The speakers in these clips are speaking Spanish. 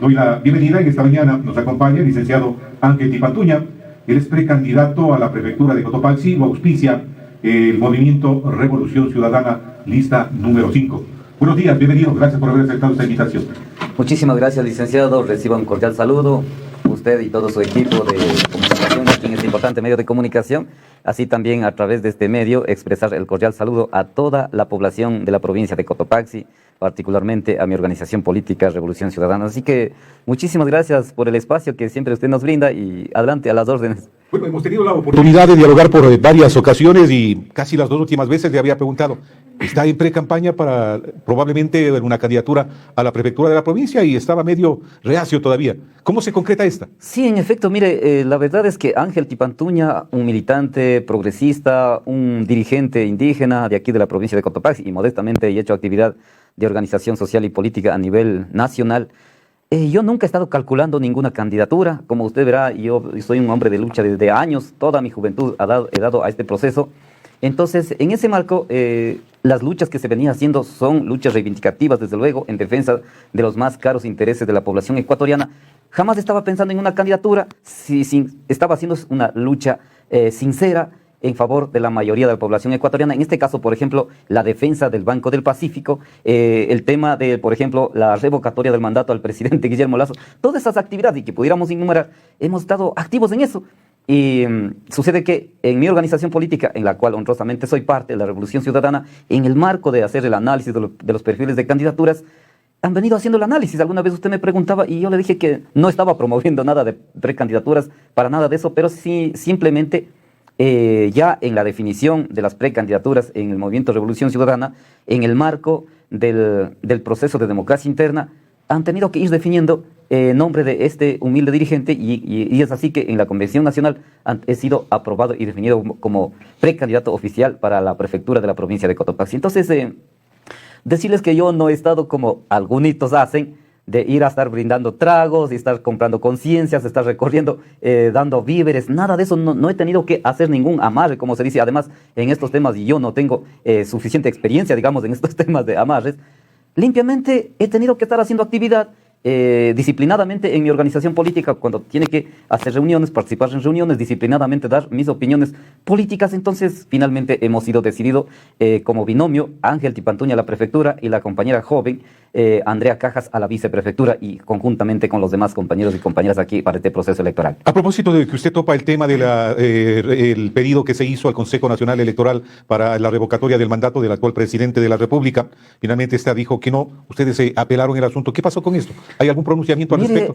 doy la bienvenida. En esta mañana nos acompaña el licenciado Ángel Tipantuña. Él es precandidato a la prefectura de Cotopaxi, lo auspicia el movimiento Revolución Ciudadana, lista número 5. Buenos días, bienvenido, gracias por haber aceptado esta invitación. Muchísimas gracias, licenciado. Reciba un cordial saludo, usted y todo su equipo de comunicación aquí en este importante medio de comunicación. Así también a través de este medio expresar el cordial saludo a toda la población de la provincia de Cotopaxi, particularmente a mi organización política Revolución Ciudadana. Así que muchísimas gracias por el espacio que siempre usted nos brinda y adelante a las órdenes. Bueno, hemos tenido la oportunidad de dialogar por varias ocasiones y casi las dos últimas veces le había preguntado, está en pre-campaña para probablemente una candidatura a la prefectura de la provincia y estaba medio reacio todavía. ¿Cómo se concreta esta? Sí, en efecto, mire, la verdad es que Ángel Tipantuña, un militante progresista, un dirigente indígena de aquí de la provincia de Cotopaxi y modestamente he hecho actividad de organización social y política a nivel nacional. Yo nunca he estado calculando ninguna candidatura. Como usted verá, yo soy un hombre de lucha desde años, toda mi juventud he dado a este proceso. Entonces, en ese marco, las luchas que se venían haciendo son luchas reivindicativas, desde luego, en defensa de los más caros intereses de la población ecuatoriana. Jamás estaba pensando en una candidatura, estaba haciendo una lucha sincera en favor de la mayoría de la población ecuatoriana. En este caso, por ejemplo, la defensa del Banco del Pacífico, el tema de, por ejemplo, la revocatoria del mandato al presidente Guillermo Lasso, todas esas actividades y que pudiéramos enumerar, hemos estado activos en eso. Y sucede que en mi organización política, en la cual honrosamente soy parte, de la Revolución Ciudadana, en el marco de hacer el análisis de los perfiles de candidaturas, han venido haciendo el análisis. Alguna vez usted me preguntaba y yo le dije que no estaba promoviendo nada de precandidaturas, para nada de eso, pero sí simplemente ya en la definición de las precandidaturas en el movimiento Revolución Ciudadana, en el marco del proceso de democracia interna, han tenido que ir definiendo nombre de este humilde dirigente y es así que en la Convención Nacional he sido aprobado y definido como precandidato oficial para la prefectura de la provincia de Cotopaxi. Entonces, decirles que yo no he estado como algunos hacen, de ir a estar brindando tragos, de estar comprando conciencias, de estar recorriendo, dando víveres, nada de eso, no he tenido que hacer ningún amarre, como se dice, además en estos temas, y yo no tengo suficiente experiencia, digamos, en estos temas de amarres, limpiamente he tenido que estar haciendo actividad disciplinadamente en mi organización política, cuando tiene que hacer reuniones, participar en reuniones, disciplinadamente dar mis opiniones políticas. Entonces finalmente hemos sido decididos como binomio, Ángel Tipantuña a la prefectura y la compañera joven Andrea Cajas a la viceprefectura y conjuntamente con los demás compañeros y compañeras aquí para este proceso electoral. A propósito de que usted topa el tema de el pedido que se hizo al Consejo Nacional Electoral para la revocatoria del mandato del actual presidente de la República, finalmente esta dijo que no, ustedes apelaron el asunto. ¿Qué pasó con esto? ¿Hay algún pronunciamiento al respecto?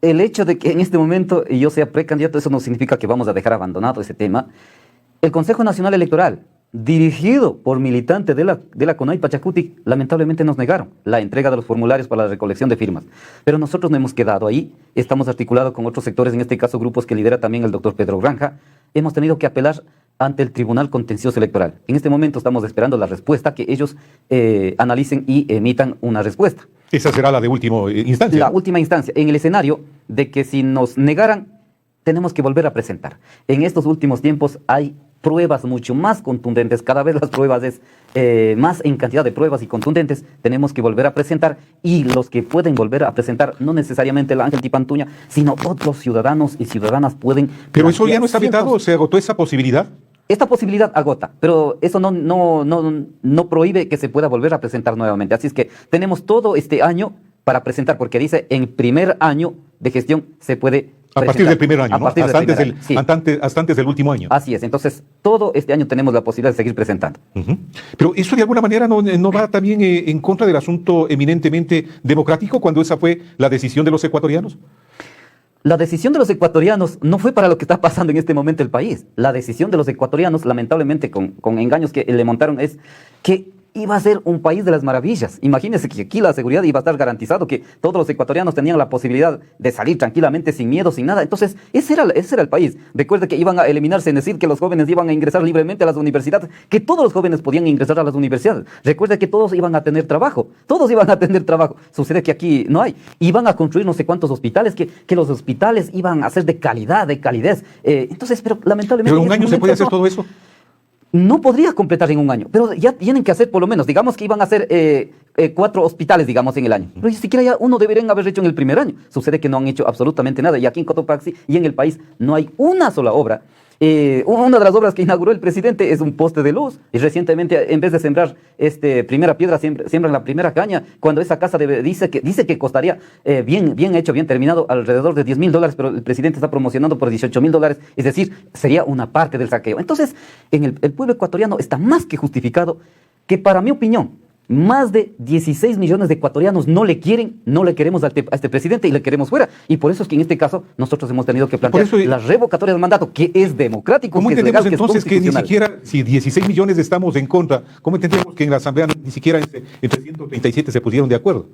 El hecho de que en este momento yo sea precandidato, eso no significa que vamos a dejar abandonado ese tema. El Consejo Nacional Electoral, dirigido por militantes de la CONAI Pachacuti, lamentablemente nos negaron la entrega de los formularios para la recolección de firmas. Pero nosotros no hemos quedado ahí, estamos articulados con otros sectores, en este caso grupos que lidera también el doctor Pedro Granja. Hemos tenido que apelar ante el Tribunal Contencioso Electoral. En este momento estamos esperando la respuesta, que ellos analicen y emitan una respuesta. Esa será la de última instancia. La última instancia, en el escenario de que si nos negaran, tenemos que volver a presentar. En estos últimos tiempos hay pruebas mucho más contundentes, cada vez las pruebas es más en cantidad de pruebas y contundentes, tenemos que volver a presentar, y los que pueden volver a presentar, no necesariamente el Ángel Tipantuña, sino otros ciudadanos y ciudadanas pueden... Pero eso ya no está vetado, ¿se agotó esa posibilidad? Esta posibilidad agota, pero eso no prohíbe que se pueda volver a presentar nuevamente. Así es que tenemos todo este año para presentar, porque dice en primer año de gestión se puede presentar. A partir del primer año, ¿no? Hasta antes del último año. Así es, entonces todo este año tenemos la posibilidad de seguir presentando. Pero eso de alguna manera no va también en contra del asunto eminentemente democrático, cuando esa fue la decisión de los ecuatorianos. La decisión de los ecuatorianos no fue para lo que está pasando en este momento el país. La decisión de los ecuatorianos, lamentablemente con engaños que le montaron, es que iba a ser un país de las maravillas. Imagínense que aquí la seguridad iba a estar garantizado, que todos los ecuatorianos tenían la posibilidad de salir tranquilamente, sin miedo, sin nada. Entonces, ese era el país. Recuerde que iban a eliminarse, es decir, que los jóvenes iban a ingresar libremente a las universidades, que todos los jóvenes podían ingresar a las universidades. Recuerde que todos iban a tener trabajo. Sucede que aquí no hay. Iban a construir no sé cuántos hospitales, que los hospitales iban a ser de calidad, de calidez. Entonces, pero lamentablemente... ¿Pero en un año se puede hacer todo eso? no podría completar en un año, pero ya tienen que hacer por lo menos, digamos que iban a hacer 4 hospitales, digamos, en el año. Pero ni siquiera ya uno deberían haber hecho en el primer año. Sucede que no han hecho absolutamente nada. Y aquí en Cotopaxi y en el país no hay una sola obra. Una de las obras que inauguró el presidente es un poste de luz. Y recientemente, en vez de sembrar primera piedra, siembran la primera caña. Cuando esa casa dice que costaría bien hecho, bien terminado, alrededor de $10,000, pero el presidente está promocionando por $18,000. Es decir, sería una parte del saqueo. Entonces, el pueblo ecuatoriano está más que justificado que, para mi opinión, más de 16 millones de ecuatorianos no le queremos a este presidente y le queremos fuera. Y por eso es que en este caso nosotros hemos tenido que plantear la revocatoria del mandato, que es democrático, ¿Cómo que es entendemos legal, entonces que es que ni constitucional? siquiera, si 16 millones estamos en contra, cómo entendemos que en la Asamblea ni siquiera entre 137 se pusieron de acuerdo?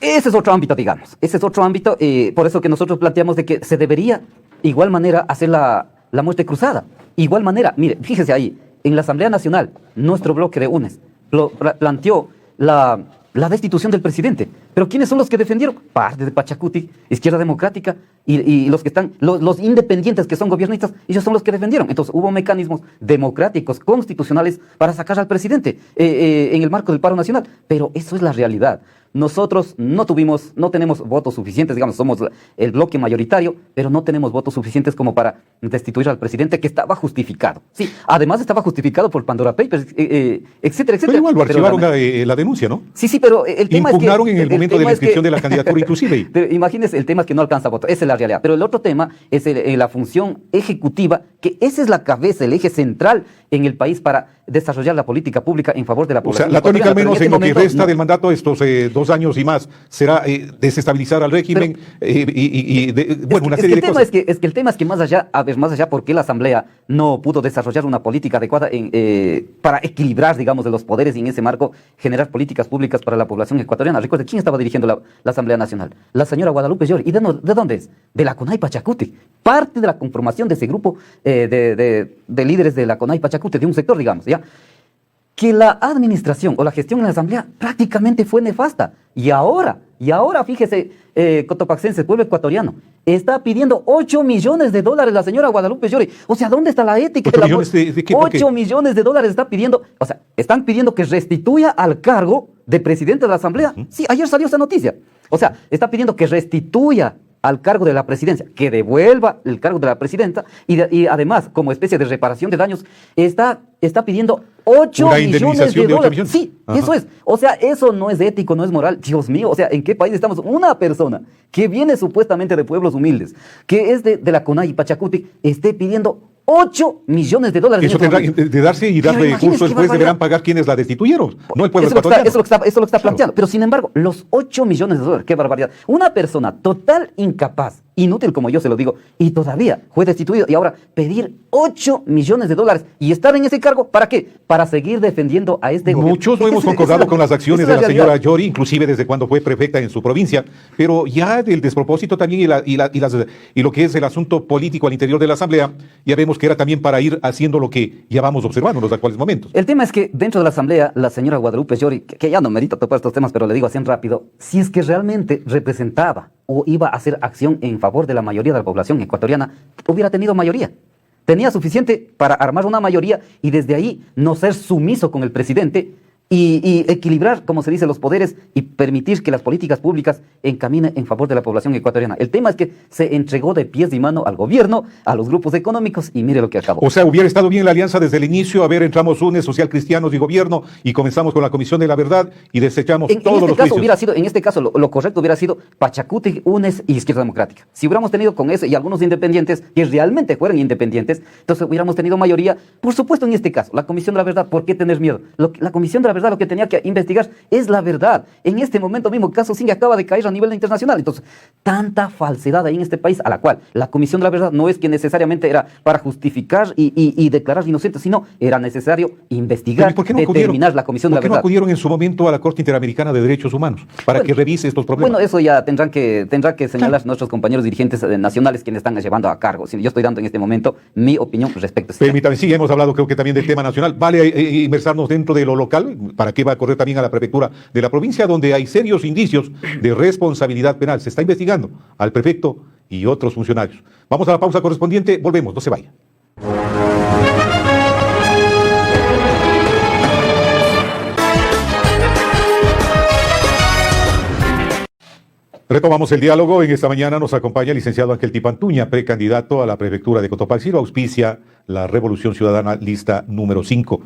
Ese es otro ámbito, digamos. Ese es otro ámbito, por eso que nosotros planteamos de que se debería, igual manera, hacer la muerte cruzada. Igual manera, mire, fíjese ahí, en la Asamblea Nacional, nuestro bloque de UNES planteó la destitución del presidente. Pero ¿quiénes son los que defendieron? Parte de Pachacuti, Izquierda Democrática, y los que están, los independientes que son gobiernistas, ellos son los que defendieron. Entonces hubo mecanismos democráticos, constitucionales, para sacar al presidente en el marco del paro nacional. Pero eso es la realidad. Nosotros no tenemos votos suficientes, digamos, somos el bloque mayoritario, pero no tenemos votos suficientes como para destituir al presidente, que estaba justificado. Sí, además estaba justificado por Pandora Papers, etcétera, etcétera. Pero igual lo archivaron la denuncia, ¿no? Sí, pero el tema es que... Impugnaron en el momento de la inscripción de la candidatura inclusive. Pero imagínese, el tema es que no alcanza voto, esa es la realidad. Pero el otro tema es la función ejecutiva, que esa es la cabeza, el eje central en el país para desarrollar la política pública en favor de la población. O sea, la tónica, al menos en lo que resta no. del mandato, estos 2 años y más, será desestabilizar al régimen una serie de cosas. Es que el tema es que más allá, ¿por qué la Asamblea no pudo desarrollar una política adecuada para equilibrar, digamos, de los poderes y en ese marco generar políticas públicas para la población ecuatoriana? Recuerde, ¿quién estaba dirigiendo la Asamblea Nacional? La señora Guadalupe Llori. ¿Y de dónde es? De la CONAI Pachacuti. Parte de la conformación de ese grupo de líderes de la CONAI Pachacuti, de un sector, digamos, ¿ya? Que la administración o la gestión en la Asamblea prácticamente fue nefasta. Y ahora, fíjese, cotopaxense, el pueblo ecuatoriano, está pidiendo $8 millones la señora Guadalupe Llori. O sea, ¿dónde está la ética? 8 millones de qué? 8 millones de dólares está pidiendo. O sea, están pidiendo que restituya al cargo de presidente de la Asamblea. Sí, ayer salió esa noticia. O sea, está pidiendo que restituya al cargo de la presidencia, que devuelva el cargo de la presidenta y además, como especie de reparación de daños, está pidiendo 8 millones de dólares. Sí, ajá. Eso es. O sea, eso no es ético, no es moral. Dios mío, o sea, ¿en qué país estamos? Una persona que viene supuestamente de pueblos humildes, que es de la CONAI Pachacuti, esté pidiendo 8 millones de dólares. Eso tendrá de darse y darle curso después, deberán pagar quienes la destituyeron, no el pueblo ecuatoriano. Eso lo está planteando. Pero sin embargo, los 8 millones de dólares, qué barbaridad. Una persona total incapaz, inútil como yo se lo digo, y todavía fue destituido, y ahora pedir 8 millones de dólares y estar en ese cargo, ¿para qué? Para seguir defendiendo a este gobierno. Muchos no hemos concordado con las acciones de la señora Llori, inclusive desde cuando fue prefecta en su provincia, pero ya del despropósito también y lo que es el asunto político al interior de la Asamblea, ya vemos que era también para ir haciendo lo que ya vamos observando en los actuales momentos. El tema es que dentro de la Asamblea, la señora Guadalupe Llori, que ya no merita topar estos temas, pero le digo así en rápido, si es que realmente representaba o iba a hacer acción en favor de la mayoría de la población ecuatoriana, hubiera tenido mayoría. Tenía suficiente para armar una mayoría y desde ahí no ser sumiso con el presidente y equilibrar, como se dice, los poderes y permitir que las políticas públicas encaminen en favor de la población ecuatoriana. El tema es que se entregó de pies y mano al gobierno, a los grupos económicos y mire lo que acabó. O sea, hubiera estado bien la alianza desde el inicio, a ver, entramos UNES, Social Cristianos y Gobierno y comenzamos con la Comisión de la Verdad y desechamos todos los juicios. En este caso, lo correcto hubiera sido Pachacuti, UNES y Izquierda Democrática. Si hubiéramos tenido con eso y algunos independientes que realmente fueran independientes, entonces hubiéramos tenido mayoría. Por supuesto, en este caso, la Comisión de la Verdad, ¿por qué tener miedo? La Comisión de la Verdad lo que tenía que investigar es la verdad. En este momento mismo, el caso Singue acaba de caer a nivel internacional. Entonces, tanta falsedad ahí en este país, a la cual la Comisión de la Verdad no es que necesariamente era para justificar y declarar inocentes, sino era necesario investigar, determinar la Comisión de la Verdad. ¿Por qué no acudieron en su momento a la Corte Interamericana de Derechos Humanos para que revise estos problemas? Bueno, eso ya tendrá que señalar nuestros compañeros dirigentes nacionales quienes están llevando a cargo. Yo estoy dando en este momento mi opinión respecto a esto. Permítame, sí, hemos hablado creo que también del tema nacional. Vale inmersarnos dentro de lo local, ¿para qué va a correr también a la prefectura de la provincia, donde hay serios indicios de responsabilidad penal? Se está investigando al prefecto y otros funcionarios. Vamos a la pausa correspondiente, volvemos, no se vaya. Retomamos el diálogo. En esta mañana nos acompaña el licenciado Ángel Tipantuña, precandidato a la prefectura de Cotopaxi, lo auspicia la Revolución Ciudadana, lista número 5.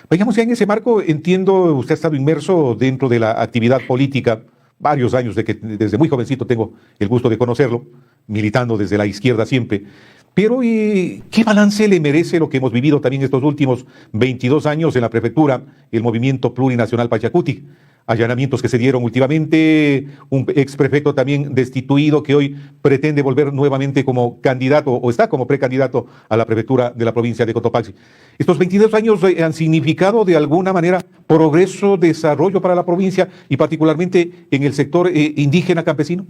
Vayamos ya en ese marco. Entiendo, usted ha estado inmerso dentro de la actividad política varios años, desde muy jovencito tengo el gusto de conocerlo, militando desde la izquierda siempre. Pero ¿qué balance le merece lo que hemos vivido también estos últimos 22 años en la prefectura, el movimiento plurinacional Pachacutic? Allanamientos que se dieron últimamente, un exprefecto también destituido que hoy pretende volver nuevamente como candidato o está como precandidato a la prefectura de la provincia de Cotopaxi. ¿Estos 22 años han significado de alguna manera progreso, desarrollo para la provincia y particularmente en el sector indígena campesino?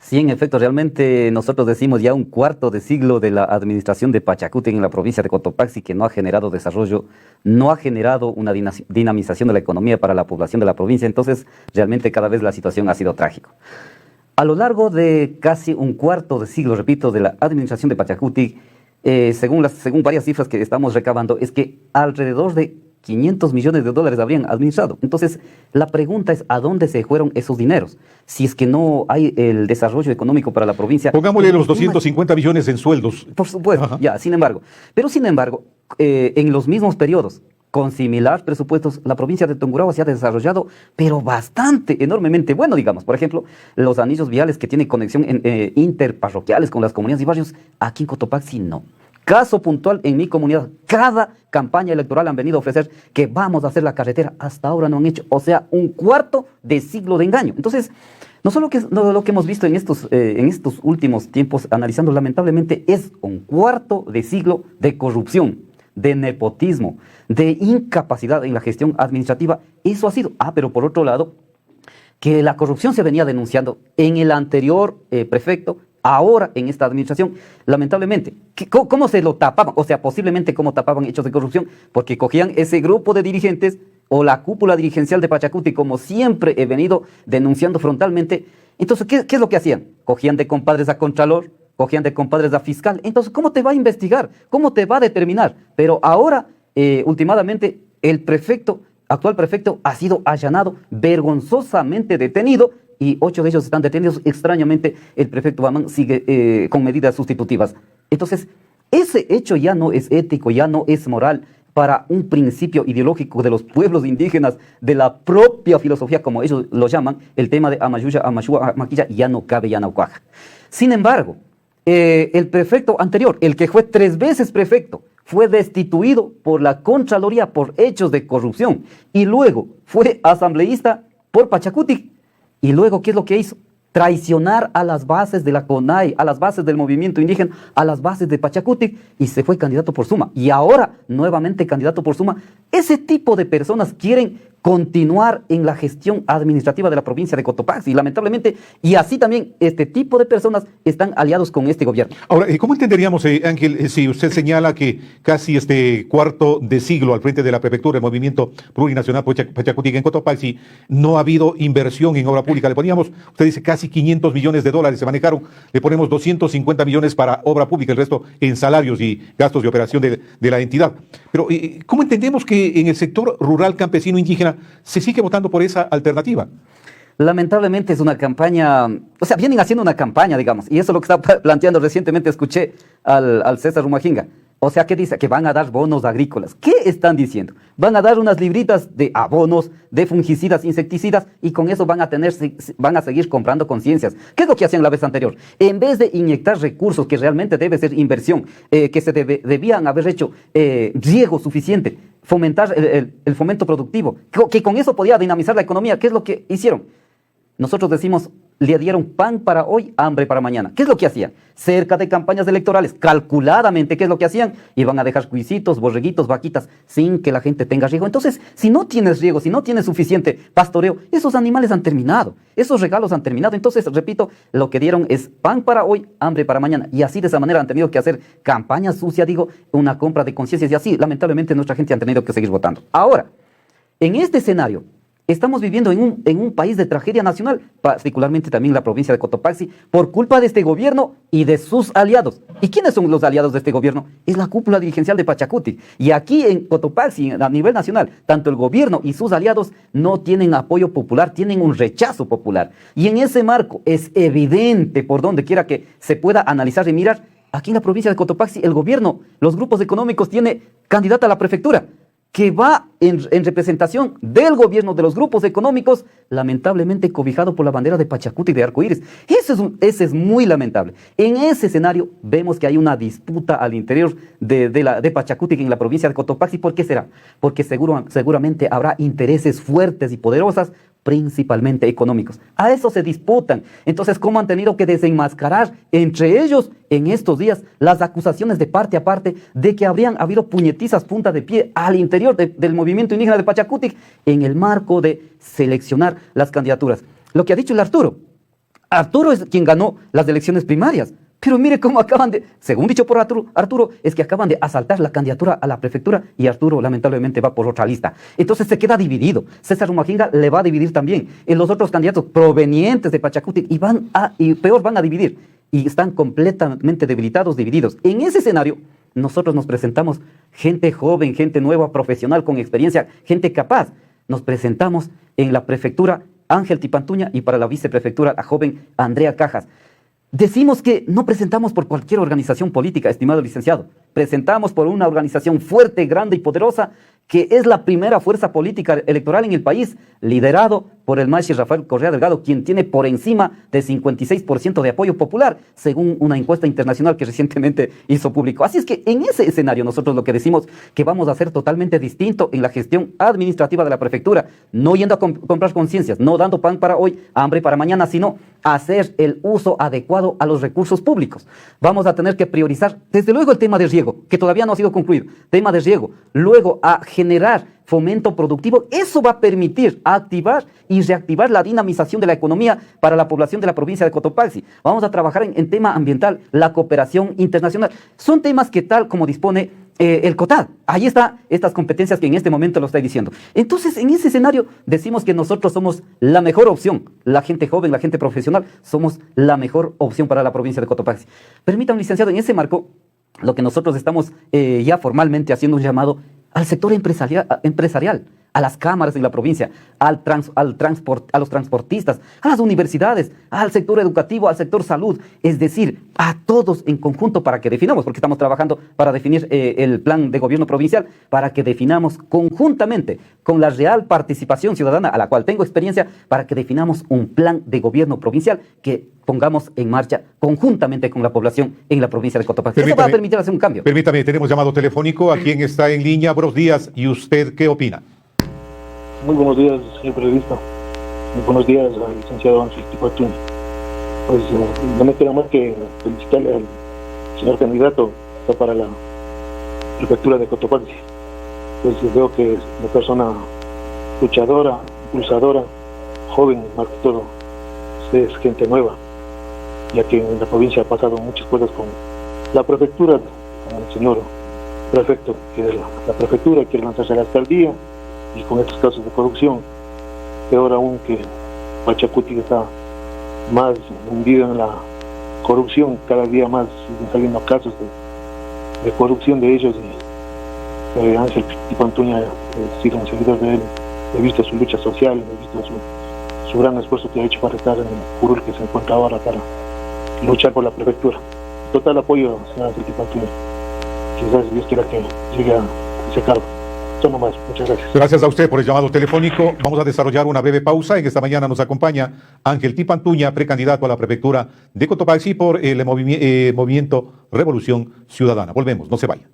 Sí, en efecto, realmente nosotros decimos ya un cuarto de siglo de la administración de Pachacutic en la provincia de Cotopaxi que no ha generado desarrollo, no ha generado una dinamización de la economía para la población de la provincia, entonces realmente cada vez la situación ha sido trágica. A lo largo de casi un cuarto de siglo, repito, de la administración de Pachacutic, según varias cifras que estamos recabando, es que alrededor de 500 millones de dólares habrían administrado. Entonces, la pregunta es, ¿a dónde se fueron esos dineros? Si es que no hay el desarrollo económico para la provincia. Pongámosle los 250 millones en sueldos. Por supuesto, ajá. Ya, sin embargo. Pero sin embargo, en los mismos periodos, con similares presupuestos, la provincia de Tungurahua se ha desarrollado, pero bastante, enormemente bueno, digamos. Por ejemplo, los anillos viales que tienen conexión interparroquiales con las comunidades y barrios, aquí en Cotopaxi no. Caso puntual en mi comunidad, cada campaña electoral han venido a ofrecer que vamos a hacer la carretera, hasta ahora no han hecho, o sea, un cuarto de siglo de engaño. Entonces, no solo lo que hemos visto en estos últimos tiempos, analizando lamentablemente, es un cuarto de siglo de corrupción, de nepotismo, de incapacidad en la gestión administrativa. Eso ha sido. Pero por otro lado, que la corrupción se venía denunciando en el anterior prefecto, ahora en esta administración, lamentablemente. ¿Cómo se lo tapaban? O sea, posiblemente cómo tapaban hechos de corrupción, porque cogían ese grupo de dirigentes o la cúpula dirigencial de Pachacutic, como siempre he venido denunciando frontalmente. Entonces, ¿qué es lo que hacían? Cogían de compadres a contralor, cogían de compadres a fiscal. Entonces, ¿cómo te va a investigar? ¿Cómo te va a determinar? Pero ahora, últimamente, el actual prefecto ha sido allanado, vergonzosamente detenido, y 8 de ellos están detenidos. Extrañamente, el prefecto Bamán sigue con medidas sustitutivas. Entonces, ese hecho ya no es ético, ya no es moral para un principio ideológico de los pueblos indígenas, de la propia filosofía, como ellos lo llaman, el tema de Amayuya, Amashua, Amaquilla, ya no cabe, ya no cuaja. Sin embargo, el prefecto anterior, el que fue 3 veces prefecto, fue destituido por la Contraloría por hechos de corrupción y luego fue asambleísta por Pachacutic. Y luego, ¿qué es lo que hizo? Traicionar a las bases de la CONAI, a las bases del movimiento indígena, a las bases de Pachacutic, y se fue candidato por suma. Y ahora, nuevamente candidato por suma. Ese tipo de personas quieren continuar en la gestión administrativa de la provincia de Cotopaxi, lamentablemente, y así también este tipo de personas están aliados con este gobierno. Ahora, ¿cómo entenderíamos, Ángel, si usted señala que casi este cuarto de siglo al frente de la prefectura, el movimiento plurinacional Pachacutic en Cotopaxi, no ha habido inversión en obra pública? Le poníamos, usted dice, casi 500 millones de dólares se manejaron, le ponemos 250 millones para obra pública, el resto en salarios y gastos de operación de la entidad. Pero, ¿cómo entendemos que en el sector rural, campesino, indígena, se sigue votando por esa alternativa? Lamentablemente es una campaña, o sea, vienen haciendo una campaña, digamos, y eso es lo que está planteando. Recientemente escuché al César Rumajinga. O sea, ¿qué dice? Que van a dar bonos agrícolas. ¿Qué están diciendo? Van a dar unas libritas de abonos, de fungicidas, insecticidas, y con eso van a seguir comprando conciencias. ¿Qué es lo que hacían la vez anterior? En vez de inyectar recursos, que realmente debe ser inversión, que se debían haber hecho riego suficiente, fomentar el fomento productivo, que con eso podía dinamizar la economía. ¿Qué es lo que hicieron? Nosotros decimos, le dieron pan para hoy, hambre para mañana. ¿Qué es lo que hacían? Cerca de campañas electorales, calculadamente, ¿qué es lo que hacían? Iban a dejar cuisitos, borreguitos, vaquitas, sin que la gente tenga riego. Entonces, si no tienes riego, si no tienes suficiente pastoreo, esos animales han terminado, esos regalos han terminado. Entonces, repito, lo que dieron es pan para hoy, hambre para mañana. Y así, de esa manera, han tenido que hacer campaña sucia, una compra de conciencias. Y así, lamentablemente, nuestra gente ha tenido que seguir votando. Ahora, en este escenario, Estamos viviendo en un país de tragedia nacional, particularmente también la provincia de Cotopaxi, por culpa de este gobierno y de sus aliados. ¿Y quiénes son los aliados de este gobierno? Es la cúpula dirigencial de Pachacuti. Y aquí en Cotopaxi, a nivel nacional, tanto el gobierno y sus aliados no tienen apoyo popular, tienen un rechazo popular. Y en ese marco es evidente, por donde quiera que se pueda analizar y mirar, aquí en la provincia de Cotopaxi, el gobierno, los grupos económicos tiene candidata a la prefectura, que va en representación del gobierno, de los grupos económicos, lamentablemente cobijado por la bandera de Pachacuti y de Arcoíris. Ese es muy lamentable. En ese escenario vemos que hay una disputa al interior de Pachacuti en la provincia de Cotopaxi. ¿Por qué será? Porque seguramente habrá intereses fuertes y poderosas, principalmente económicos. A eso se disputan. Entonces, ¿cómo han tenido que desenmascarar entre ellos en estos días las acusaciones de parte a parte de que habrían habido puñetizas punta de pie al interior del movimiento indígena de Pachacuti en el marco de seleccionar las candidaturas? Lo que ha dicho el Arturo. Arturo es quien ganó las elecciones primarias. Pero mire cómo acaban de, según dicho por Arturo, es que acaban de asaltar la candidatura a la prefectura y Arturo lamentablemente va por otra lista. Entonces se queda dividido. César Humachinga le va a dividir también. En los otros candidatos provenientes de Pachacuti y peor van a dividir. Y están completamente debilitados, divididos. En ese escenario, nosotros nos presentamos gente joven, gente nueva, profesional, con experiencia, gente capaz. Nos presentamos en la prefectura Ángel Tipantuña y para la viceprefectura la joven Andrea Cajas. Decimos que no presentamos por cualquier organización política, estimado licenciado. Presentamos por una organización fuerte, grande y poderosa, que es la primera fuerza política electoral en el país, liderado por el maestro Rafael Correa Delgado, quien tiene por encima de 56% de apoyo popular, según una encuesta internacional que recientemente hizo público. Así es que en ese escenario nosotros lo que decimos que vamos a hacer totalmente distinto en la gestión administrativa de la prefectura, no yendo a comprar conciencias, no dando pan para hoy, hambre para mañana, sino hacer el uso adecuado a los recursos públicos. Vamos a tener que priorizar, desde luego, el tema de riego, que todavía no ha sido concluido, tema de riego, luego a generar fomento productivo. Eso va a permitir activar y reactivar la dinamización de la economía para la población de la provincia de Cotopaxi. Vamos a trabajar en tema ambiental, la cooperación internacional. Son temas que, tal como dispone el COTAD, ahí está estas competencias que en este momento lo estoy diciendo. Entonces, en ese escenario decimos que nosotros somos la mejor opción, la gente joven, la gente profesional, somos la mejor opción para la provincia de Cotopaxi. Permítame, licenciado, en ese marco, lo que nosotros estamos ya formalmente haciendo un llamado al sector empresarial, a las cámaras en la provincia, a los transportistas, a las universidades, al sector educativo, al sector salud, es decir, a todos en conjunto para que definamos, porque estamos trabajando para definir el plan de gobierno provincial, para que definamos conjuntamente con la real participación ciudadana, a la cual tengo experiencia, para que definamos un plan de gobierno provincial que pongamos en marcha conjuntamente con la población en la provincia de Cotopaxi. Eso va a permitir hacer un cambio. Permítame, tenemos llamado telefónico a quien está en línea. Buenos días. ¿Y usted qué opina? Muy buenos días, señor periodista. Muy buenos días al licenciado Ángel Tipantuña. Pues no me queda más que felicitarle al señor candidato para la prefectura de Cotopaxi. Pues veo que es una persona luchadora, impulsadora, joven, más que todo. Es gente nueva, ya que en la provincia ha pasado muchas cosas con la prefectura, con el señor prefecto, que la prefectura quiere lanzarse a la alcaldía, y con estos casos de corrupción, peor aún que Pachacuti está más hundido en la corrupción, cada día más siguen saliendo casos de corrupción de ellos, y Ángel Tipantuña, he sido un seguidor de él, he visto su lucha social, he visto su gran esfuerzo que ha hecho para estar en el curul que se encuentra ahora para luchar por la prefectura. Total apoyo, señor Ángel Tipantuña. Quizás Dios quiera que llegue a ese cargo. Eso nomás, muchas gracias. Gracias a usted por el llamado telefónico. Vamos a desarrollar una breve pausa. En esta mañana nos acompaña Ángel Tipantuña, precandidato a la prefectura de Cotopaxi por el movimiento Revolución Ciudadana. Volvemos, no se vayan.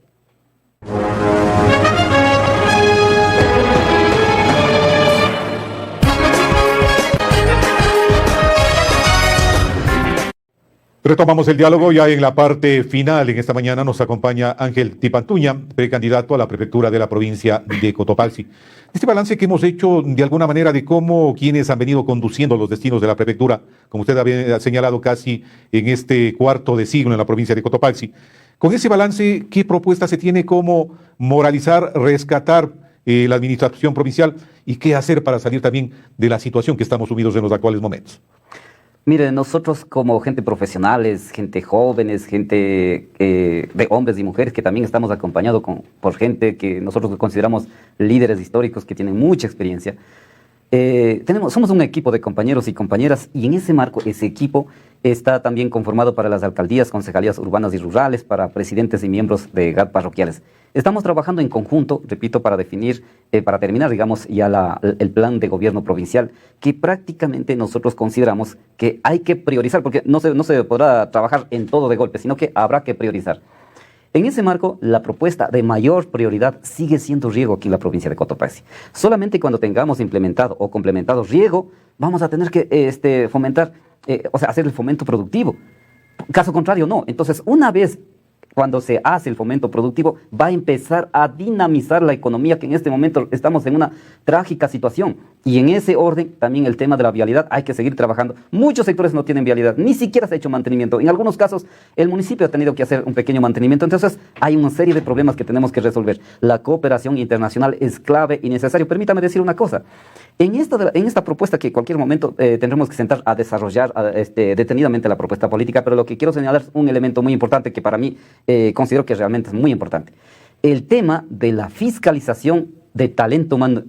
Retomamos el diálogo ya en la parte final. En esta mañana nos acompaña Ángel Tipantuña, precandidato a la prefectura de la provincia de Cotopaxi. Este balance que hemos hecho de alguna manera de cómo quienes han venido conduciendo los destinos de la prefectura, como usted había señalado, casi en este cuarto de siglo en la provincia de Cotopaxi. Con ese balance, ¿qué propuesta se tiene como moralizar, rescatar la administración provincial y qué hacer para salir también de la situación que estamos sumidos en los actuales momentos. Mire, nosotros como gente profesionales, gente jóvenes, gente de hombres y mujeres que también estamos acompañados por gente que nosotros consideramos líderes históricos que tienen mucha experiencia, somos un equipo de compañeros y compañeras y en ese marco, ese equipo está también conformado para las alcaldías, concejalías urbanas y rurales, para presidentes y miembros de GAT parroquiales. Estamos trabajando en conjunto, repito, para definir, para terminar, digamos, ya el plan de gobierno provincial, que prácticamente nosotros consideramos que hay que priorizar, porque no se podrá trabajar en todo de golpe, sino que habrá que priorizar. En ese marco, la propuesta de mayor prioridad sigue siendo riego aquí en la provincia de Cotopaxi. Solamente cuando tengamos implementado o complementado riego, vamos a tener que fomentar, hacer el fomento productivo. Caso contrario, no. Entonces, una vez cuando se hace el fomento productivo, va a empezar a dinamizar la economía, que en este momento estamos en una trágica situación. Y en ese orden, también el tema de la vialidad, hay que seguir trabajando. Muchos sectores no tienen vialidad, ni siquiera se ha hecho mantenimiento. En algunos casos, el municipio ha tenido que hacer un pequeño mantenimiento. Entonces, hay una serie de problemas que tenemos que resolver. La cooperación internacional es clave y necesario. Permítame decir una cosa. En esta propuesta que en cualquier momento tendremos que sentar a desarrollar detenidamente la propuesta política, pero lo que quiero señalar es un elemento muy importante que para mí considero que realmente es muy importante. El tema de la fiscalización de talento humano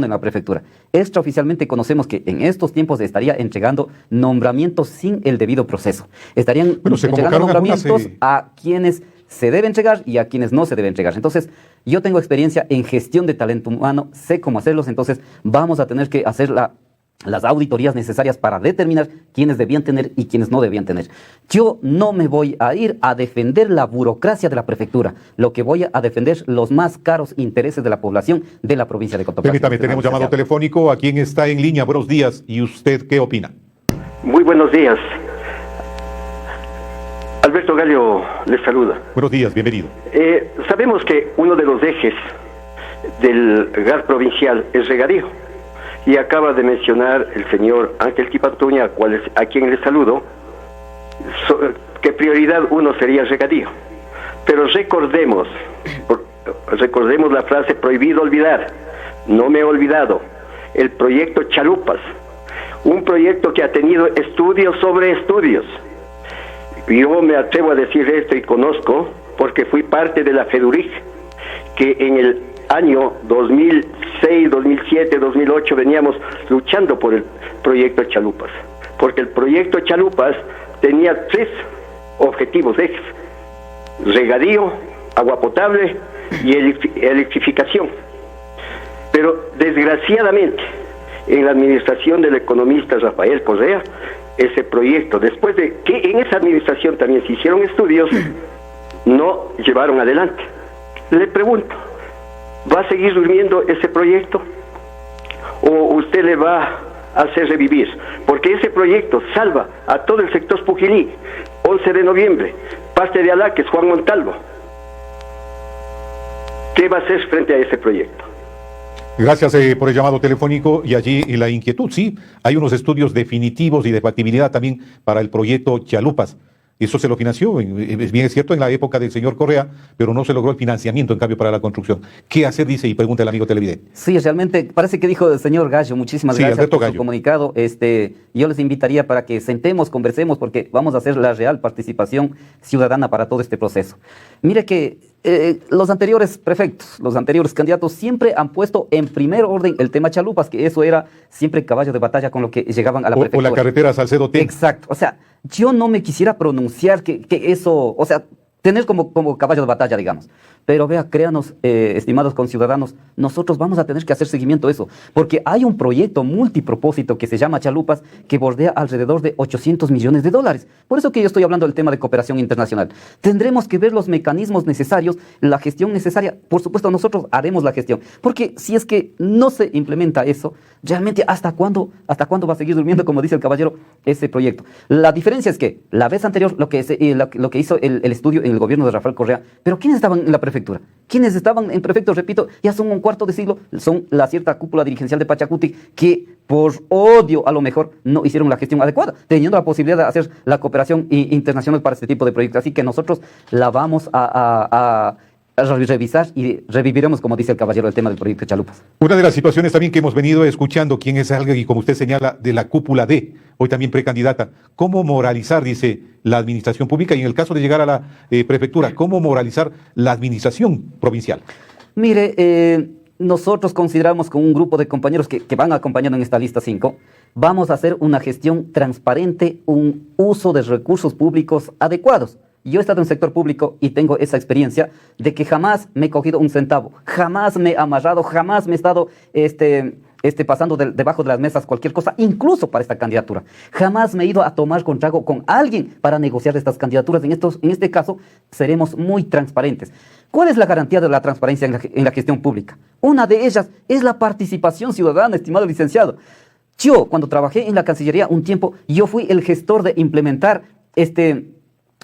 en la prefectura. Extraoficialmente conocemos que en estos tiempos estaría entregando nombramientos sin el debido proceso. Estarían entregando nombramientos a quienes se debe entregar y a quienes no se debe entregar. Entonces, yo tengo experiencia en gestión de talento humano, sé cómo hacerlos, entonces vamos a tener que hacer las auditorías necesarias para determinar quiénes debían tener y quiénes no debían tener. Yo no me voy a ir a defender la burocracia de la prefectura, lo que voy a defender los más caros intereses de la población de la provincia de Cotopaxi. Permítame, tenemos llamado telefónico a quien está en línea. Buenos días. ¿Y usted qué opina? Muy buenos días. Alberto Gallo les saluda. Buenos días, bienvenido. Sabemos que uno de los ejes del GAR provincial es regadío. Y acaba de mencionar el señor Ángel Tipantuña, a quien le saludo, que prioridad uno sería el regadío. Pero recordemos la frase prohibido olvidar. No me he olvidado. El proyecto Chalupas. Un proyecto que ha tenido estudios sobre estudios. Yo me atrevo a decir esto y conozco porque fui parte de la FEDURIC, que en el año 2006, 2007, 2008 veníamos luchando por el proyecto Chalupas, porque el proyecto Chalupas tenía 3 objetivos ejes: regadío, agua potable y electrificación. Pero desgraciadamente en la administración del economista Rafael Correa, ese proyecto, después de que en esa administración también se hicieron estudios, no llevaron adelante. Le pregunto, ¿va a seguir durmiendo ese proyecto? ¿O usted le va a hacer revivir? Porque ese proyecto salva a todo el sector Pujilí. 11 de noviembre, parte de Alaques, Juan Montalvo. ¿Qué va a hacer frente a ese proyecto? Gracias por el llamado telefónico y allí la inquietud. Sí, hay unos estudios definitivos y de factibilidad también para el proyecto Chalupas. Eso se lo financió, bien es cierto, en la época del señor Correa, pero no se logró el financiamiento, en cambio, para la construcción. ¿Qué hacer, dice, y pregunta el amigo televidente? Sí, realmente, parece que dijo el señor Gallo. Muchísimas gracias Alberto por Gallo. su comunicado. Yo les invitaría para que sentemos, conversemos, porque vamos a hacer la real participación ciudadana para todo este proceso. Mire que los anteriores prefectos, los anteriores candidatos siempre han puesto en primer orden el tema Chalupas, que eso era siempre caballo de batalla con lo que llegaban a la prefectura. O la carretera Salcedo-Ten. Exacto. O sea, yo no me quisiera pronunciar que eso, o sea, tener como caballo de batalla, digamos. Pero vea, créanos, estimados conciudadanos, nosotros vamos a tener que hacer seguimiento a eso, porque hay un proyecto multipropósito que se llama Chalupas, que bordea alrededor de $800 millones. Por eso que yo estoy hablando del tema de cooperación internacional. Tendremos que ver los mecanismos necesarios, la gestión necesaria. Por supuesto, nosotros haremos la gestión, porque si es que no se implementa eso, realmente, ¿hasta cuándo va a seguir durmiendo, como dice el caballero, ese proyecto? La diferencia es que la vez anterior, lo que hizo el estudio en el gobierno de Rafael Correa, pero ¿quiénes estaban en la prefectura? ¿Quiénes estaban en prefectos? Repito, ya son un cuarto de siglo, son la cierta cúpula dirigencial de Pachacuti que por odio a lo mejor no hicieron la gestión adecuada, teniendo la posibilidad de hacer la cooperación internacional para este tipo de proyectos. Así que nosotros la vamos a revisar y reviviremos, como dice el caballero, el tema del proyecto Chalupas. Una de las situaciones también que hemos venido escuchando, quien es alguien, y como usted señala, de la cúpula D, hoy también precandidata, ¿cómo moralizar, dice, la administración pública? Y en el caso de llegar a la prefectura, ¿cómo moralizar la administración provincial? Mire, nosotros consideramos con un grupo de compañeros que van acompañando en esta lista 5, vamos a hacer una gestión transparente, un uso de recursos públicos adecuados. Yo he estado en sector público y tengo esa experiencia de que jamás me he cogido un centavo, jamás me he amarrado, jamás me he estado pasando debajo de las mesas cualquier cosa, incluso para esta candidatura. Jamás me he ido a tomar con trago con alguien para negociar estas candidaturas. En este caso, seremos muy transparentes. ¿Cuál es la garantía de la transparencia en la gestión pública? Una de ellas es la participación ciudadana, estimado licenciado. Yo, cuando trabajé en la Cancillería un tiempo, yo fui el gestor de implementar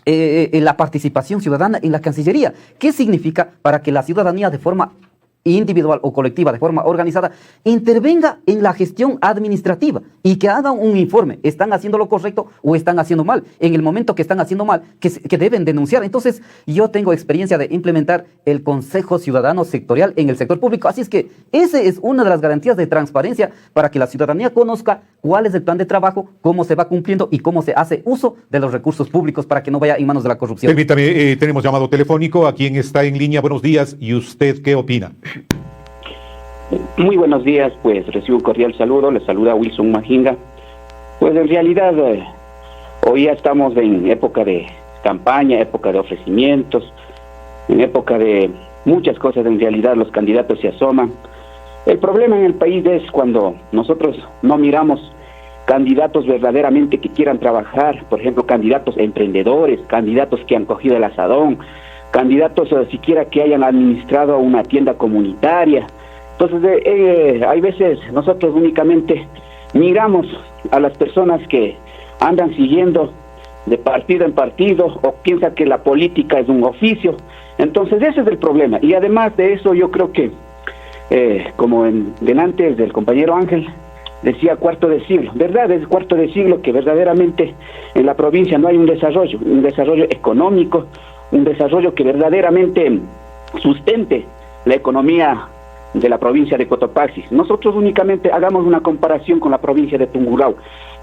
la participación ciudadana en la Cancillería. ¿Qué significa? Para que la ciudadanía de forma individual o colectiva, de forma organizada, intervenga en la gestión administrativa y que hagan un informe. ¿Están haciendo lo correcto o están haciendo mal? En el momento que están haciendo mal, que deben denunciar. Entonces, yo tengo experiencia de implementar el Consejo Ciudadano Sectorial en el sector público. Así es que esa es una de las garantías de transparencia para que la ciudadanía conozca cuál es el plan de trabajo, cómo se va cumpliendo y cómo se hace uso de los recursos públicos para que no vaya en manos de la corrupción. Permítame, tenemos llamado telefónico a quien está en línea. Buenos días. ¿Y usted qué opina? Muy buenos días, pues recibo un cordial saludo, les saluda Wilson Majinga. Pues en realidad hoy ya estamos en época de campaña, época de ofrecimientos, en época de muchas cosas. En realidad los candidatos se asoman. El problema en el país es cuando nosotros no miramos candidatos verdaderamente que quieran trabajar, por ejemplo, candidatos emprendedores, candidatos que han cogido el asadón, candidatos siquiera que hayan administrado una tienda comunitaria. Entonces, hay veces nosotros únicamente miramos a las personas que andan siguiendo de partido en partido o piensan que la política es un oficio. Entonces, ese es el problema. Y además de eso, yo creo que, como delante del compañero Ángel, decía cuarto de siglo. ¿Verdad? Es cuarto de siglo que verdaderamente en la provincia no hay un desarrollo económico, un desarrollo que verdaderamente sustente la economía de la provincia de Cotopaxi. Nosotros únicamente hagamos una comparación con la provincia de Tungurahua.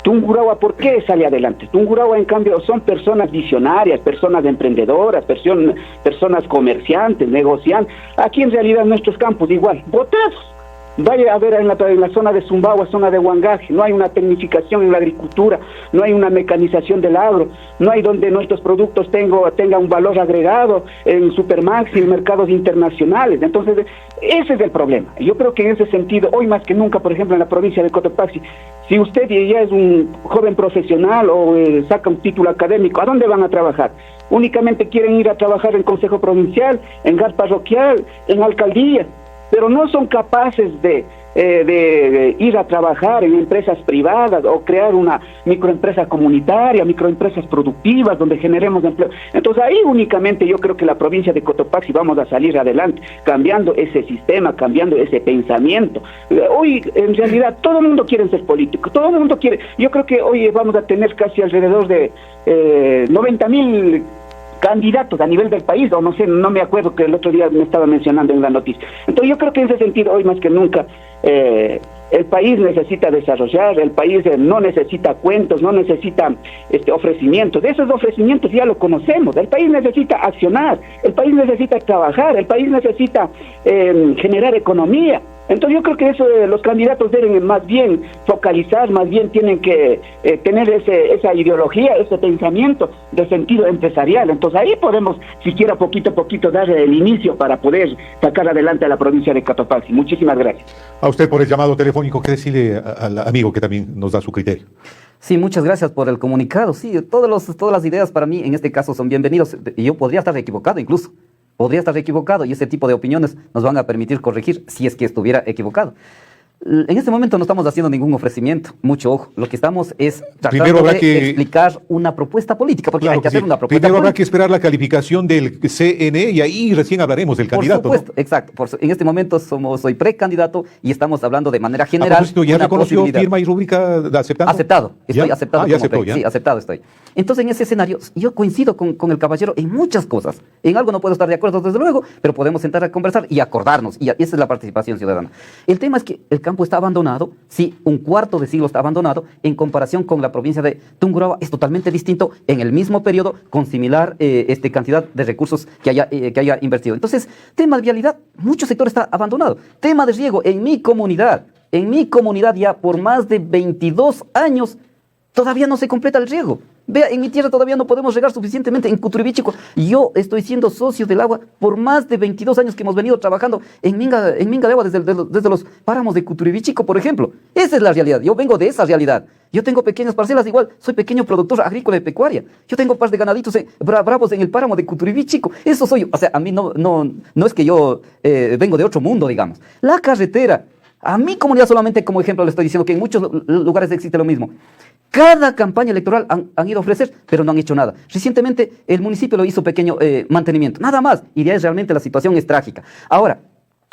Tungurahua, ¿por qué sale adelante? Tungurahua, en cambio, son personas visionarias, personas emprendedoras, personas comerciantes, negociantes. Aquí en realidad en nuestros campos igual, botados. Vaya a ver en la zona de Zumbagua, zona de Huangaje, no hay una tecnificación en la agricultura, no hay una mecanización del agro, no hay donde nuestros productos tengan un valor agregado en Supermax y en mercados internacionales. Entonces, ese es el problema. Yo creo que en ese sentido, hoy más que nunca, por ejemplo, en la provincia de Cotopaxi, si usted ya es un joven profesional o saca un título académico, ¿a dónde van a trabajar? Únicamente quieren ir a trabajar en Consejo Provincial, en gas parroquial, en alcaldía, pero no son capaces de ir a trabajar en empresas privadas o crear una microempresa comunitaria, microempresas productivas donde generemos empleo. Entonces ahí únicamente yo creo que la provincia de Cotopaxi vamos a salir adelante, cambiando ese sistema, cambiando ese pensamiento. Hoy en realidad todo el mundo quiere ser político, todo el mundo quiere. Yo creo que hoy vamos a tener casi alrededor de 90,000 candidatos a nivel del país, o no sé, no me acuerdo, que el otro día me estaba mencionando en la noticia. Entonces yo creo que en ese sentido, hoy más que nunca, el país necesita desarrollar, el país no necesita cuentos, no necesita ofrecimientos. Esos ofrecimientos ya lo conocemos. El país necesita accionar, el país necesita trabajar, el país necesita generar economía. Entonces yo creo que eso los candidatos deben más bien focalizar, más bien tienen que tener esa ideología, ese pensamiento de sentido empresarial. Entonces ahí podemos, siquiera poquito a poquito, dar el inicio para poder sacar adelante a la provincia de Cotopaxi. Muchísimas gracias. A usted por el llamado telefónico. ¿Qué decirle al amigo que también nos da su criterio? Sí, muchas gracias por el comunicado. Sí, todas las ideas para mí en este caso son bienvenidos. Y yo podría estar equivocado incluso. Podría estar equivocado y ese tipo de opiniones nos van a permitir corregir si es que estuviera equivocado. En este momento no estamos haciendo ningún ofrecimiento, mucho ojo. Lo que estamos es Primero tratando habrá de que- explicar una propuesta política, porque Claro hay que hacer sí. una propuesta Primero habrá política. que esperar la calificación del CNE y ahí recién hablaremos del Por candidato, supuesto, ¿no? exacto. En este momento soy precandidato y estamos hablando de manera A general. propósito, ¿ya una reconoció posibilidad. firma y rúbrica aceptando? Aceptado, estoy ¿Ya? aceptado. Ah, ya como aceptó, pre- ya. Sí, aceptado estoy. Entonces, en ese escenario, yo coincido con el caballero en muchas cosas. En algo no puedo estar de acuerdo, desde luego, pero podemos sentar a conversar y acordarnos. Y esa es la participación ciudadana. El tema es que el campo está abandonado, sí, un cuarto de siglo está abandonado, en comparación con la provincia de Tungurahua es totalmente distinto en el mismo periodo, con similar cantidad de recursos que haya invertido. Entonces, tema de vialidad, mucho sector está abandonado. Tema de riego, en mi comunidad ya por más de 22 años, todavía no se completa el riego. Vea, en mi tierra todavía no podemos regar suficientemente. En Cuturibichico, yo estoy siendo socio del agua por más de 22 años que hemos venido trabajando en minga de agua desde los páramos de Cuturibichico, por ejemplo. Esa es la realidad. Yo vengo de esa realidad. Yo tengo pequeñas parcelas, igual soy pequeño productor agrícola y pecuaria. Yo tengo par de ganaditos bravos en el páramo de Cuturibichico. Eso soy yo. O sea, a mí no es que yo vengo de otro mundo, digamos. La carretera, a mi comunidad solamente como ejemplo le estoy diciendo que en muchos lugares existe lo mismo. Cada campaña electoral han ido a ofrecer, pero no han hecho nada. Recientemente el municipio lo hizo pequeño mantenimiento, nada más. Y de ahí realmente la situación es trágica. Ahora,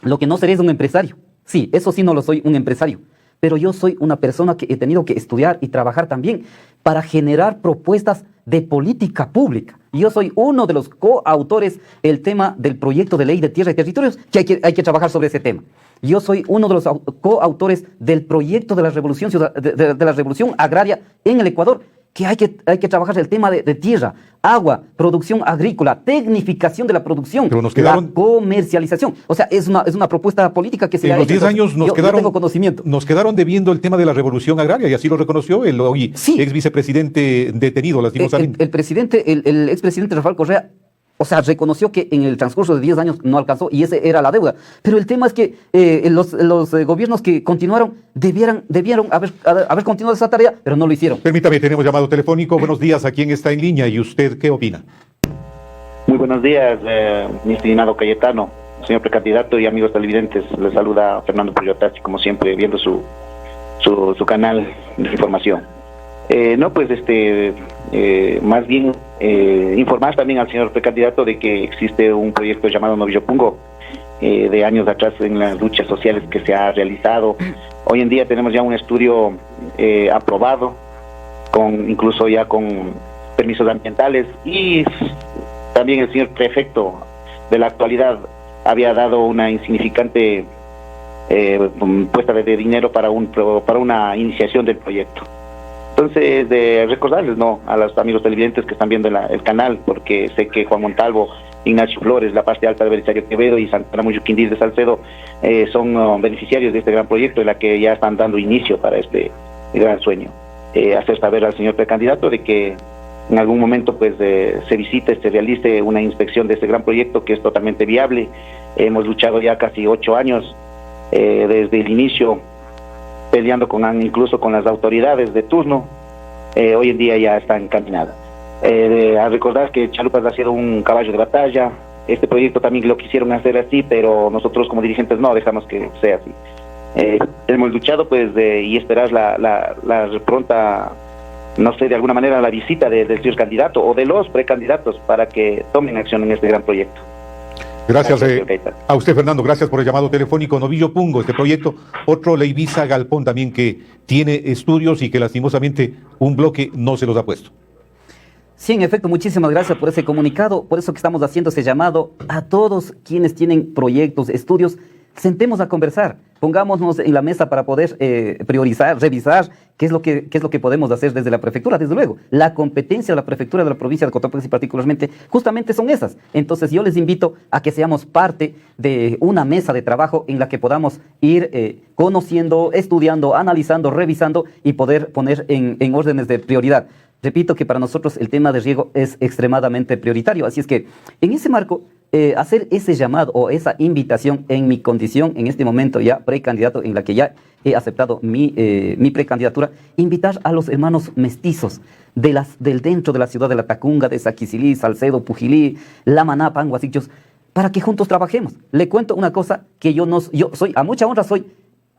lo que no seré es un empresario. Sí, eso sí no lo soy, un empresario. Pero yo soy una persona que he tenido que estudiar y trabajar también para generar propuestas de política pública. Yo soy uno de los coautores del tema del proyecto de ley de tierra y territorios, que hay que trabajar sobre ese tema. Yo soy uno de los coautores del proyecto de la revolución, de la revolución agraria en el Ecuador, que hay que trabajar el tema de tierra, agua, producción agrícola, tecnificación de la producción, Pero nos quedaron- la comercialización. O sea, es una propuesta política que se En ha los hecho. 10 años Yo tengo conocimiento. nos quedaron debiendo el tema de la revolución agraria y así lo reconoció el hoy Sí. ex vicepresidente detenido, lastimosamente. El expresidente Rafael Correa, o sea, reconoció que en el transcurso de 10 años no alcanzó y esa era la deuda. Pero el tema es que los gobiernos que continuaron debieron haber continuado esa tarea, pero no lo hicieron. Permítame, tenemos llamado telefónico. Buenos días, ¿a quién está en línea? ¿Y usted qué opina? Muy buenos días, mi estimado Cayetano, señor precandidato y amigos televidentes. Les saluda Fernando Puyotazzi, como siempre, viendo su canal de información. Más bien informar también al señor precandidato de que existe un proyecto llamado Novillo Pungo, de años atrás en las luchas sociales que se ha realizado. Hoy en día tenemos ya un estudio aprobado, incluso ya con permisos ambientales, y también el señor prefecto de la actualidad había dado una insignificante puesta de dinero para una iniciación del proyecto. Entonces, recordarles a los amigos televidentes que están viendo el canal, porque sé que Juan Montalvo, Ignacio Flores, la parte alta de Belisario Quevedo y Santa Ramón Yuquindís de Salcedo son beneficiarios de este gran proyecto, en la que ya están dando inicio para este gran sueño. Hacer saber al señor precandidato de que en algún momento se visite, se realice una inspección de este gran proyecto, que es totalmente viable. Hemos luchado ya casi 8 años desde el inicio, peleando incluso con las autoridades de turno. Hoy en día ya está encaminada. A recordar que Chalupas ha sido un caballo de batalla. Este proyecto también lo quisieron hacer así, pero nosotros como dirigentes no dejamos que sea así. Hemos luchado y esperar la pronta, no sé, de alguna manera la visita del señor candidato o de los precandidatos para que tomen acción en este gran proyecto. Gracias señor Cayetano. a usted, Fernando. Gracias por el llamado telefónico. Novillo Pungo, este proyecto. Otro Leivisa Galpón también que tiene estudios y que lastimosamente un bloque no se los ha puesto. Sí, en efecto, muchísimas gracias por ese comunicado. Por eso que estamos haciendo ese llamado a todos quienes tienen proyectos, estudios. Sentemos a conversar, pongámonos en la mesa para poder priorizar, revisar qué es lo que podemos hacer desde la prefectura. Desde luego, la competencia de la prefectura de la provincia de Cotopaxi particularmente, justamente son esas. Entonces yo les invito a que seamos parte de una mesa de trabajo en la que podamos ir conociendo, estudiando, analizando, revisando y poder poner en órdenes de prioridad. Repito que para nosotros el tema de riego es extremadamente prioritario, así es que en ese marco, hacer ese llamado o esa invitación en mi condición, en este momento ya precandidato, en la que ya he aceptado mi precandidatura, invitar a los hermanos mestizos del dentro de la ciudad de La Tacunga, de Saquisilí, Salcedo, Pujilí, La Maná, Panguasichos, para que juntos trabajemos. Le cuento una cosa, que yo soy, a mucha honra soy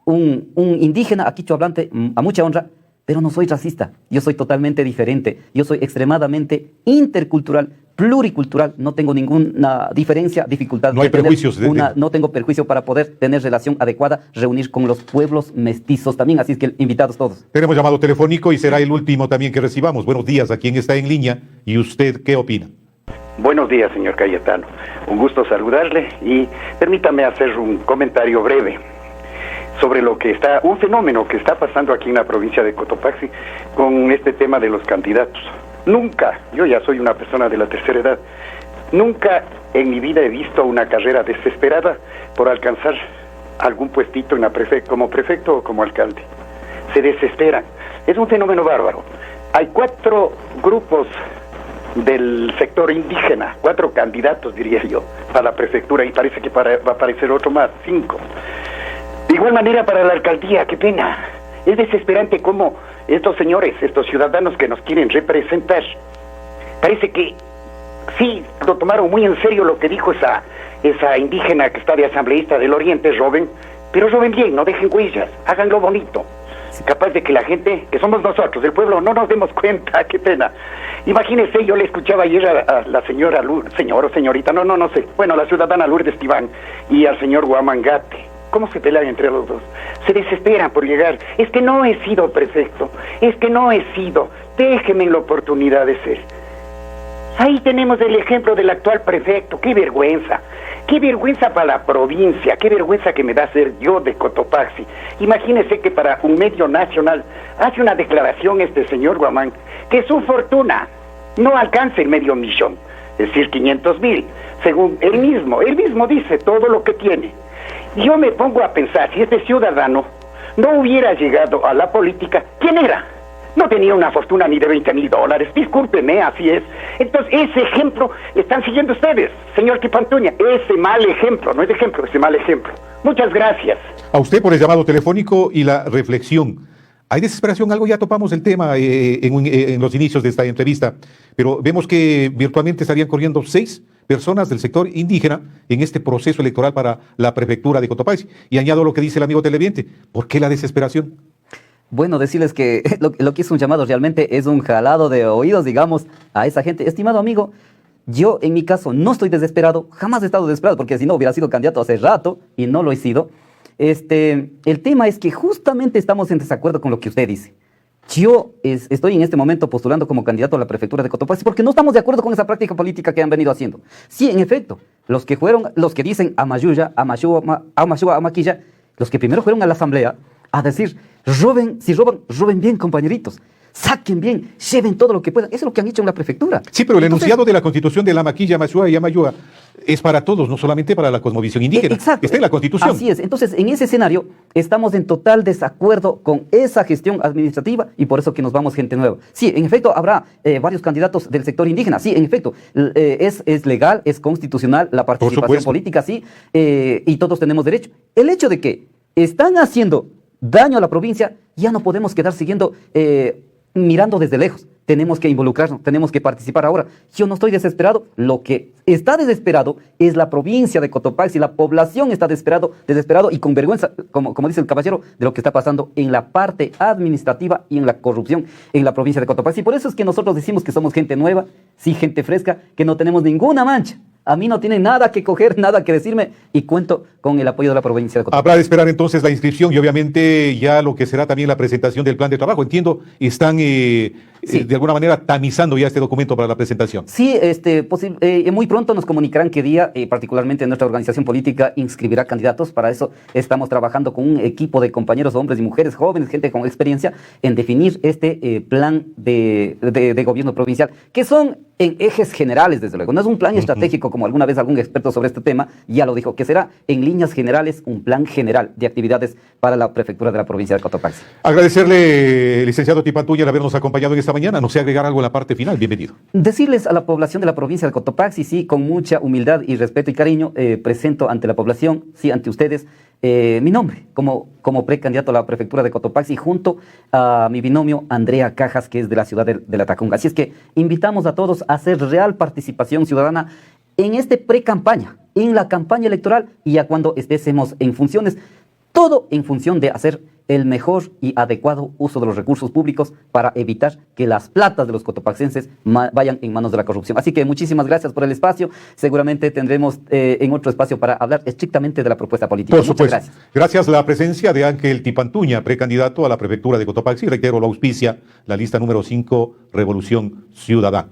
un indígena, quichua hablante, a mucha honra, pero no soy racista. Yo soy totalmente diferente. Yo soy extremadamente intercultural, pluricultural. No tengo ninguna diferencia, dificultad. No hay prejuicios. No tengo perjuicio para poder tener relación adecuada, reunir con los pueblos mestizos también. Así es que invitados todos. Tenemos llamado telefónico y será el último también que recibamos. Buenos días, ¿a quién está en línea? ¿Y usted qué opina? Buenos días, señor Cayetano. Un gusto saludarle y permítame hacer un comentario breve sobre un fenómeno que está pasando aquí en la provincia de Cotopaxi con este tema de los candidatos. Nunca, yo ya soy una persona de la tercera edad, nunca en mi vida he visto una carrera desesperada por alcanzar algún puestito como prefecto o como alcalde. Se desesperan. Es un fenómeno bárbaro. Hay 4 grupos del sector indígena, 4 candidatos, diría yo, para la prefectura, y parece que va a aparecer otro más, 5. De igual manera para la alcaldía, qué pena. Es desesperante cómo estos señores, estos ciudadanos que nos quieren representar, parece que sí lo tomaron muy en serio lo que dijo esa indígena que está de asambleísta del Oriente, roben, pero roben bien, no dejen huellas, háganlo bonito. Capaz de que la gente, que somos nosotros, el pueblo, no nos demos cuenta, qué pena. Imagínese, yo le escuchaba ayer a la señora señor o señorita, no sé, bueno, la ciudadana Lourdes Tibán y al señor Guamangate. ¿Cómo se pelean entre los dos? Se desesperan por llegar. Es que no he sido prefecto, es que no he sido, déjenme la oportunidad de ser. Ahí tenemos el ejemplo del actual prefecto. ¡Qué vergüenza! ¡Qué vergüenza para la provincia! ¡Qué vergüenza que me da ser yo de Cotopaxi! Imagínese que para un medio nacional hace una declaración este señor Guamán que su fortuna no alcanza el $500,000, es decir, 500,000. Según él mismo dice todo lo que tiene. Yo me pongo a pensar, si este ciudadano no hubiera llegado a la política, ¿quién era? No tenía una fortuna ni de $20,000, discúlpeme, así es. Entonces, ese ejemplo están siguiendo ustedes, señor Tipantuña, ese mal ejemplo, no es ejemplo, ese mal ejemplo. Muchas gracias. A usted por el llamado telefónico y la reflexión. Hay desesperación, algo ya topamos el tema en los inicios de esta entrevista, pero vemos que virtualmente estarían corriendo 6 personas del sector indígena en este proceso electoral para la prefectura de Cotopaxi. Y añado lo que dice el amigo televidente, ¿por qué la desesperación? Bueno, decirles que lo que es un llamado realmente es un jalado de oídos, digamos, a esa gente. Estimado amigo, yo en mi caso no estoy desesperado, jamás he estado desesperado, porque si no hubiera sido candidato hace rato y no lo he sido. El tema es que justamente estamos en desacuerdo con lo que usted dice. Yo estoy en este momento postulando como candidato a la prefectura de Cotopaxi porque no estamos de acuerdo con esa práctica política que han venido haciendo. Sí, en efecto, los que dicen Amayuya, Amaquilla, los que primero fueron a la asamblea a decir, roben bien, compañeritos. Saquen bien, lleven todo lo que puedan. Eso es lo que han hecho en la prefectura. Sí, pero el enunciado de la Constitución de la Maquilla, Mashua y Amayua es para todos, no solamente para la cosmovisión indígena. Exacto. Está en la Constitución. Así es. Entonces, en ese escenario, estamos en total desacuerdo con esa gestión administrativa y por eso que nos vamos gente nueva. Sí, en efecto, habrá varios candidatos del sector indígena. Sí, en efecto, es legal, es constitucional la participación política, sí, y todos tenemos derecho. El hecho de que están haciendo daño a la provincia, ya no podemos quedar siguiendo mirando desde lejos. Tenemos que involucrarnos, tenemos que participar ahora. Yo no estoy desesperado. Lo que está desesperado es la provincia de Cotopaxi. La población está desesperado y con vergüenza, como dice el caballero, de lo que está pasando en la parte administrativa y en la corrupción en la provincia de Cotopaxi. Por eso es que nosotros decimos que somos gente nueva, sí, gente fresca, que no tenemos ninguna mancha. A mí no tienen nada que coger, nada que decirme y cuento con el apoyo de la provincia de Cotopaxi. Habrá de esperar entonces la inscripción y obviamente ya lo que será también la presentación del plan de trabajo. Entiendo, están sí, de alguna manera tamizando ya este documento para la presentación. Sí, muy pronto nos comunicarán qué día, particularmente nuestra organización política, inscribirá candidatos. Para eso estamos trabajando con un equipo de compañeros, hombres y mujeres, jóvenes, gente con experiencia, en definir este plan de gobierno provincial, que son en ejes generales, desde luego. No es un plan estratégico, como alguna vez algún experto sobre este tema ya lo dijo, que será en líneas generales un plan general de actividades para la prefectura de la provincia de Cotopaxi. Agradecerle, licenciado Tipantuña, el habernos acompañado en esta mañana. No sé agregar algo en la parte final. Bienvenido. Decirles a la población de la provincia de Cotopaxi, sí, con mucha humildad y respeto y cariño, presento ante la población, sí, ante ustedes, mi nombre como precandidato a la prefectura de Cotopaxi junto a mi binomio Andrea Cajas, que es de la ciudad de La Tacunga. Así es que invitamos a todos a hacer real participación ciudadana en este pre-campaña, en la campaña electoral y ya cuando estemos en funciones. Todo en función de hacer el mejor y adecuado uso de los recursos públicos para evitar que las platas de los cotopaxenses vayan en manos de la corrupción. Así que muchísimas gracias por el espacio. Seguramente tendremos en otro espacio para hablar estrictamente de la propuesta política. Por supuesto. Muchas gracias. Gracias a la presencia de Ángel Tipantuña, precandidato a la prefectura de Cotopaxi. Reitero, lo auspicia la lista número 5, Revolución Ciudadana.